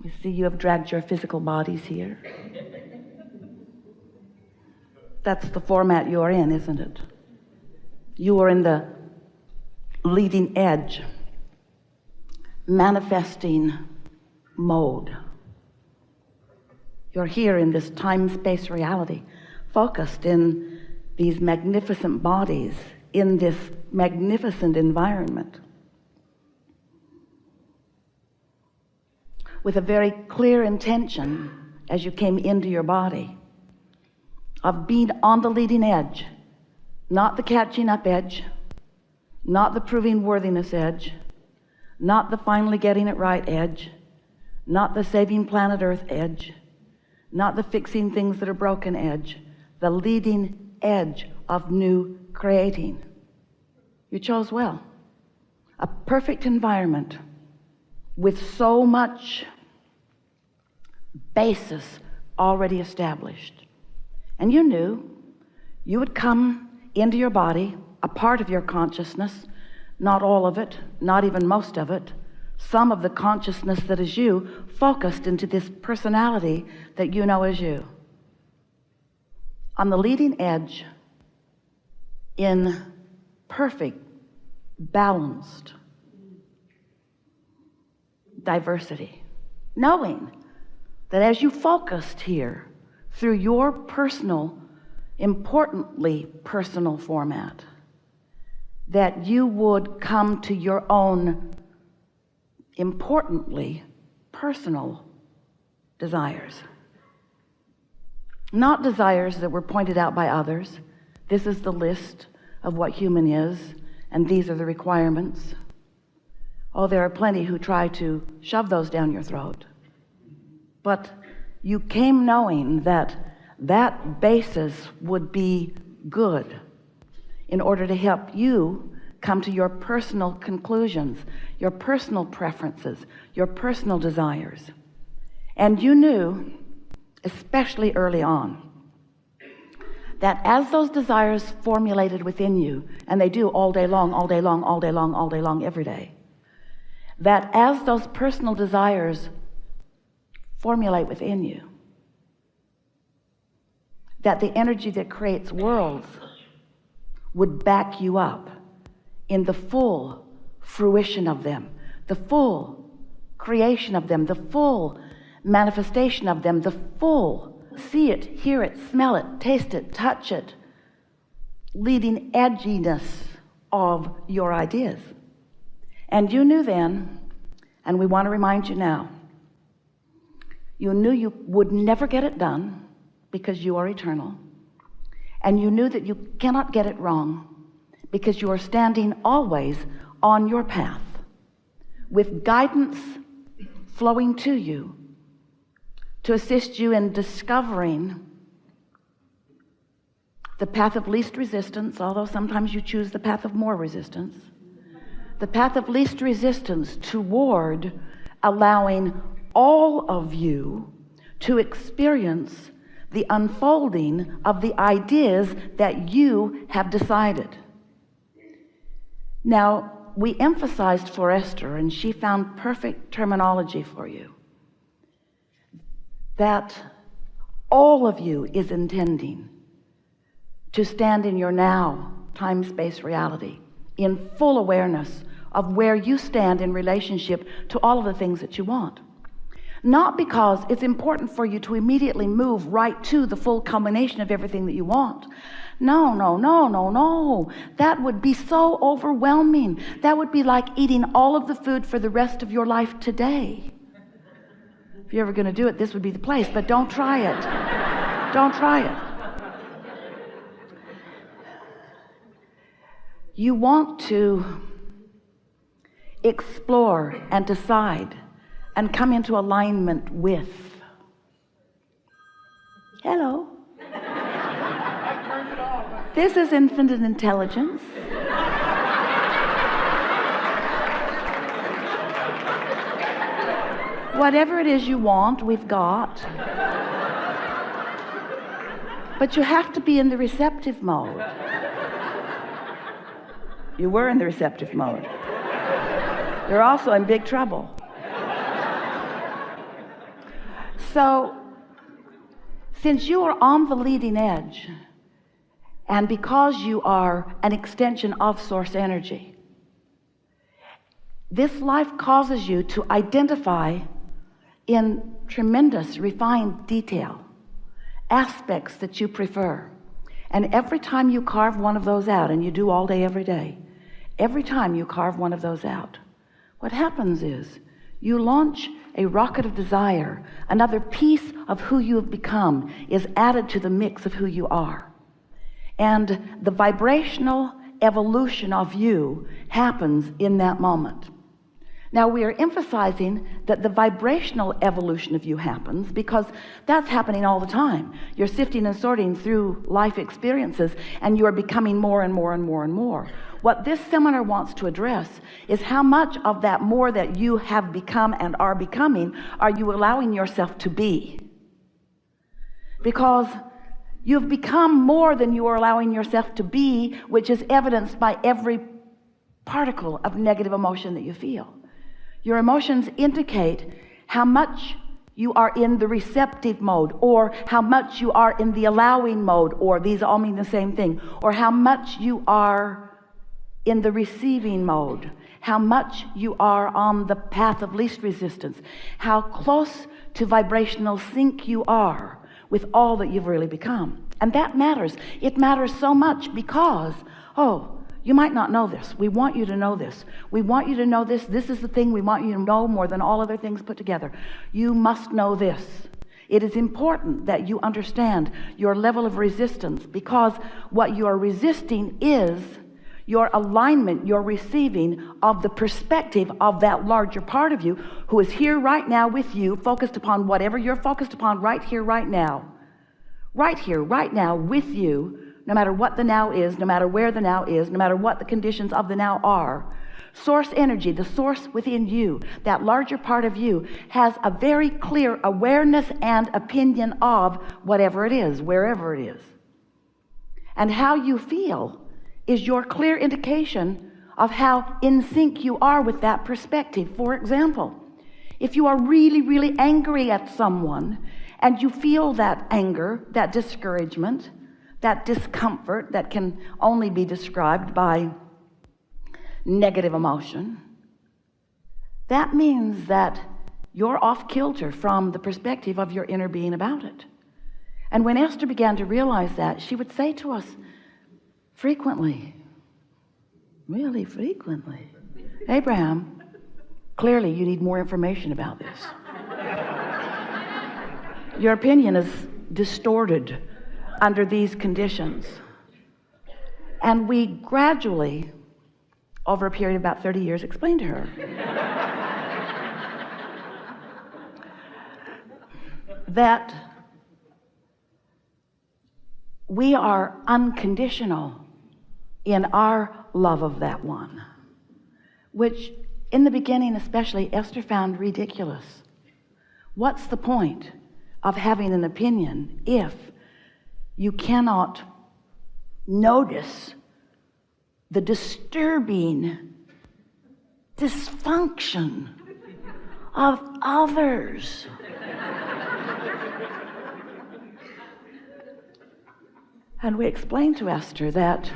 You see, you have dragged your physical bodies here. That's the format you're in, isn't it? You are in the leading edge, manifesting mode. You're here in this time-space reality, focused in these magnificent bodies, in this magnificent environment, with a very clear intention as you came into your body of being on the leading edge, not the catching up edge, not the proving worthiness edge, not the finally getting it right edge, not the saving planet Earth edge, not the fixing things that are broken edge, the leading edge of new creating. You chose well. A perfect environment with so much basis already established. And you knew you would come into your body, a part of your consciousness, not all of it, not even most of it, some of the consciousness that is you, focused into this personality that you know as you. On the leading edge, in perfect, balanced diversity, knowing that as you focused here through your personal, importantly personal format, that you would come to your own importantly personal desires, not desires that were pointed out by others. This is the list of what human is, and these are the requirements. Oh, there are plenty who try to shove those down your throat, but you came knowing that that basis would be good in order to help you come to your personal conclusions, your personal preferences, your personal desires. And you knew, especially early on, that as those desires formulated within you, and they do all day long, all day long, all day long, all day long, every day, that as those personal desires formulate within you, that the energy that creates worlds would back you up in the full fruition of them, the full creation of them, the full manifestation of them, the full see it, hear it, smell it, taste it, touch it, leading edginess of your ideas. And you knew then, and we want to remind you now, you knew you would never get it done because you are eternal, and you knew that you cannot get it wrong because you are standing always on your path with guidance flowing to you to assist you in discovering the path of least resistance, although sometimes you choose the path of more resistance, the path of least resistance toward allowing all of you to experience the unfolding of the ideas that you have decided. Now, we emphasized for Esther, and she found perfect terminology for you, that all of you is intending to stand in your now time-space reality in full awareness of where you stand in relationship to all of the things that you want. Not because it's important for you to immediately move right to the full culmination of everything that you want. No, no, no, no, no. That would be so overwhelming. That would be like eating all of the food for the rest of your life today. If you're ever going to do it, this would be the place, but don't try it. Don't try it. You want to explore and decide and come into alignment with. Hello. This is infinite intelligence. Whatever it is you want, we've got. But you have to be in the receptive mode. You were in the receptive mode. You're also in big trouble. So since you are on the leading edge, and because you are an extension of source energy, this life causes you to identify in tremendous refined detail aspects that you prefer. And every time you carve one of those out, and you do all day every day, every time you carve one of those out, what happens is you launch a rocket of desire. Another piece of who you have become is added to the mix of who you are, and the vibrational evolution of you happens in that moment. Now, we are emphasizing that the vibrational evolution of you happens because that's happening all the time. You're sifting and sorting through life experiences, and you are becoming more and more and more and more. What this seminar wants to address is how much of that more that you have become and are becoming are you allowing yourself to be? Because you've become more than you are allowing yourself to be, which is evidenced by every particle of negative emotion that you feel. Your emotions indicate how much you are in the receptive mode, or how much you are in the allowing mode, or these all mean the same thing, or how much you are in the receiving mode, how much you are on the path of least resistance, how close to vibrational sync you are with all that you've really become. And that matters. It matters so much because, you might not know this. We want you to know this. We want you to know this. This is the thing we want you to know more than all other things put together. You must know this. It is important that you understand your level of resistance, because what you are resisting is your alignment, your receiving of the perspective of that larger part of you who is here right now with you, focused upon whatever you're focused upon right here, right now. Right here, right now with you, no matter what the now is, no matter where the now is, no matter what the conditions of the now are. Source energy, the source within you, that larger part of you, has a very clear awareness and opinion of whatever it is, wherever it is. And how you feel is your clear indication of how in sync you are with that perspective. For example, if you are really, really angry at someone, and you feel that anger, that discouragement, that discomfort that can only be described by negative emotion, that means that you're off kilter from the perspective of your inner being about it. And when Esther began to realize that, she would say to us frequently, really frequently, Abraham, clearly you need more information about this. Your opinion is distorted under these conditions. And we gradually, over a period of about 30 years, explained to her that we are unconditional in our love of that one, which in the beginning especially Esther found ridiculous. What's the point of having an opinion if you cannot notice the disturbing dysfunction of others? And we explained to Esther that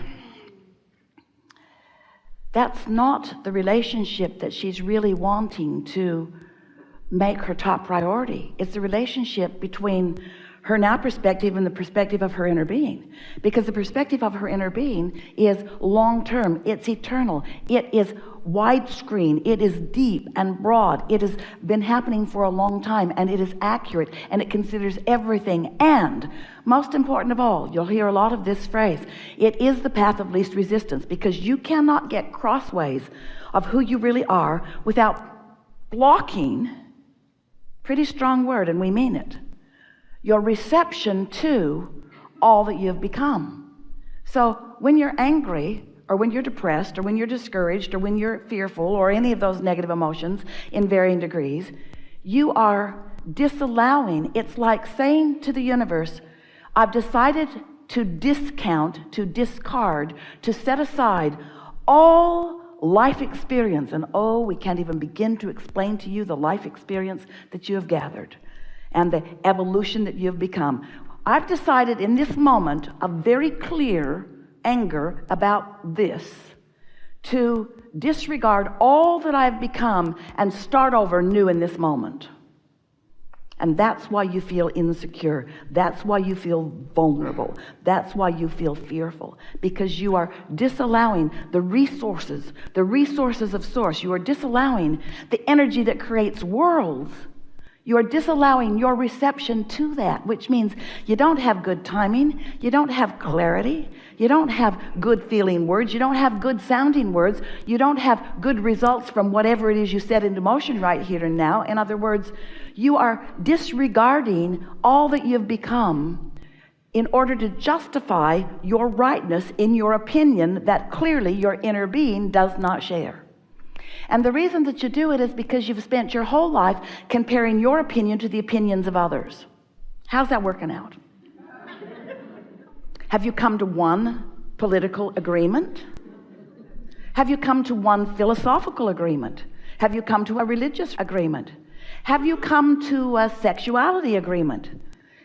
that's not the relationship that she's really wanting to make her top priority. It's the relationship between her now perspective and the perspective of her inner being, because the perspective of her inner being is long-term, it's eternal, it is widescreen, it is deep and broad, it has been happening for a long time, and it is accurate, and it considers everything. And most important of all, you'll hear a lot of this phrase, it is the path of least resistance, because you cannot get crossways of who you really are without blocking, pretty strong word, and we mean it, your reception to all that you've become. So when you're angry, or when you're depressed, or when you're discouraged, or when you're fearful, or any of those negative emotions in varying degrees, you are disallowing. It's like saying to the universe, I've decided to discount, to discard, to set aside all life experience. And we can't even begin to explain to you the life experience that you have gathered. and the evolution that you've become. I've decided in this moment of very clear anger about this to disregard all that I've become and start over new in this moment. And that's why you feel insecure. That's why you feel vulnerable. That's why you feel fearful, because you are disallowing the resources of source. You are disallowing the energy that creates worlds. You are disallowing your reception to that, which means you don't have good timing, you don't have clarity, you don't have good feeling words, you don't have good sounding words, you don't have good results from whatever it is you set into motion right here and now. In other words, you are disregarding all that you've become in order to justify your rightness in your opinion that clearly your inner being does not share. And the reason that you do it is because you've spent your whole life comparing your opinion to the opinions of others. How's that working out? Have you come to one political agreement? Have you come to one philosophical agreement? Have you come to a religious agreement? Have you come to a sexuality agreement?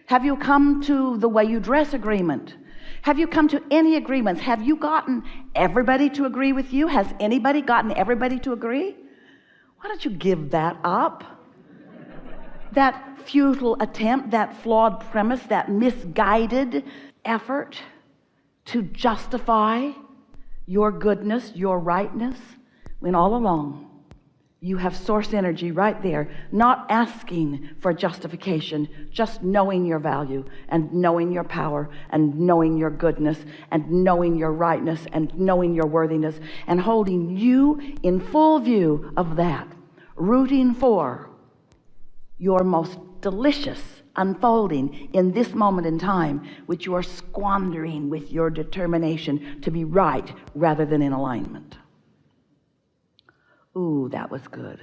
Have you come to the way you dress agreement? Have you come to any agreements? Have you gotten everybody to agree with you? Has anybody gotten everybody to agree? Why don't you give that up? That futile attempt, that flawed premise, that misguided effort to justify your goodness, your rightness, when all along you have source energy right there, not asking for justification, just knowing your value and knowing your power and knowing your goodness and knowing your rightness and knowing your worthiness, and holding you in full view of that, rooting for your most delicious unfolding in this moment in time, which you are squandering with your determination to be right rather than in alignment. Ooh, that was good.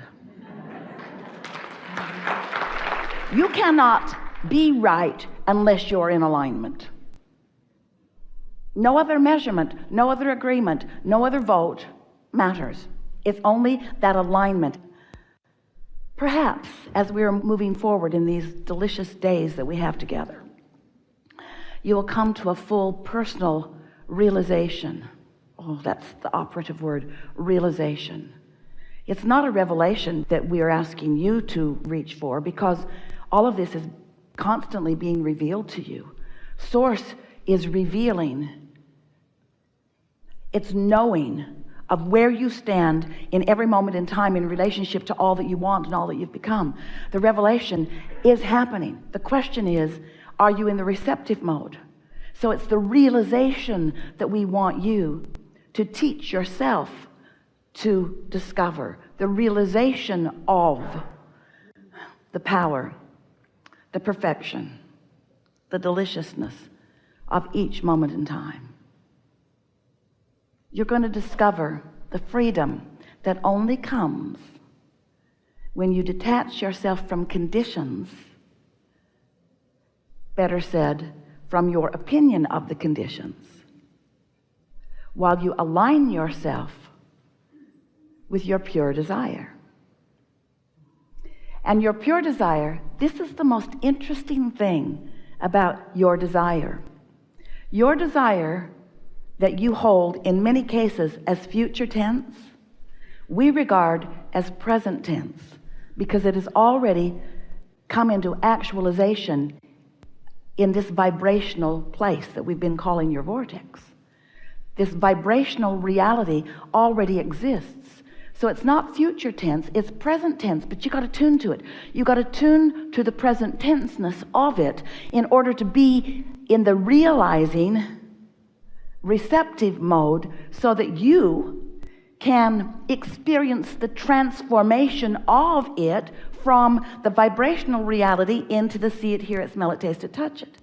You cannot be right unless you're in alignment. No other measurement, no other agreement, no other vote matters. It's only that alignment. Perhaps as we are moving forward in these delicious days that we have together, you will come to a full personal realization. Oh, that's the operative word, realization. It's not a revelation that we are asking you to reach for, because all of this is constantly being revealed to you. Source is revealing. It's knowing of where you stand in every moment in time in relationship to all that you want and all that you've become. The revelation is happening. The question is, are you in the receptive mode? So it's the realization that we want you to teach yourself to discover, the realization of the power, the perfection, the deliciousness of each moment in time. You're going to discover the freedom that only comes when you detach yourself from conditions, better said, from your opinion of the conditions, while you align yourself with your pure desire. And your pure desire, this is the most interesting thing about your desire. Your desire that you hold in many cases as future tense, we regard as present tense, because it has already come into actualization in this vibrational place that we've been calling your vortex. This vibrational reality already exists. So it's not future tense, it's present tense, but you got to tune to it. You got to tune to the present tenseness of it in order to be in the realizing receptive mode, so that you can experience the transformation of it from the vibrational reality into the see it, hear it, smell it, taste it, touch it.